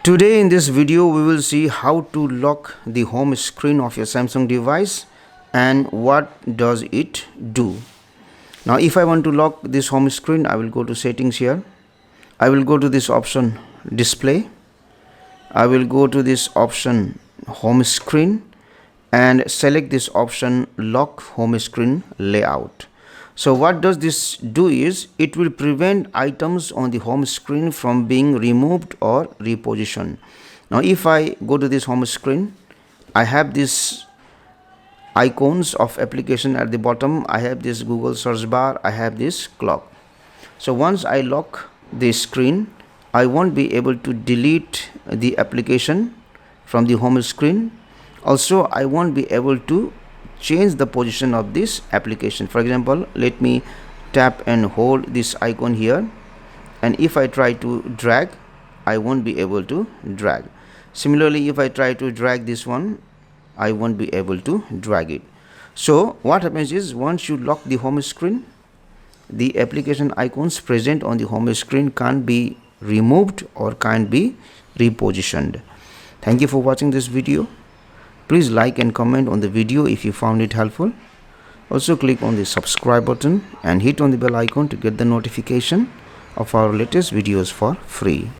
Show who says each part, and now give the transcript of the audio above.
Speaker 1: Today in this video we will see how to lock the home screen of your Samsung device and what does it do. Now if I want to lock this home screen, I will go to settings here. I will go to this option display. I will go to this option home screen and select this option lock home screen layout. So what does this do is it will prevent items on the home screen from being removed or repositioned. Now if I go to this home screen, I have these icons of application at the bottom. I have this Google search bar, I have this clock. So once I lock the screen, I won't be able to delete the application from the home screen. Also, I won't be able to change the position of this application. For example, let me tap and hold this icon here, and if I try to drag, I won't be able to drag. Similarly, if I try to drag this one, I won't be able to drag it. So what happens is, once you lock the home screen, the application icons present on the home screen can't be removed or can't be repositioned. Thank you for watching this video. Please like and comment on the video if you found it helpful. Also click on the subscribe button and hit on the bell icon to get the notification of our latest videos for free.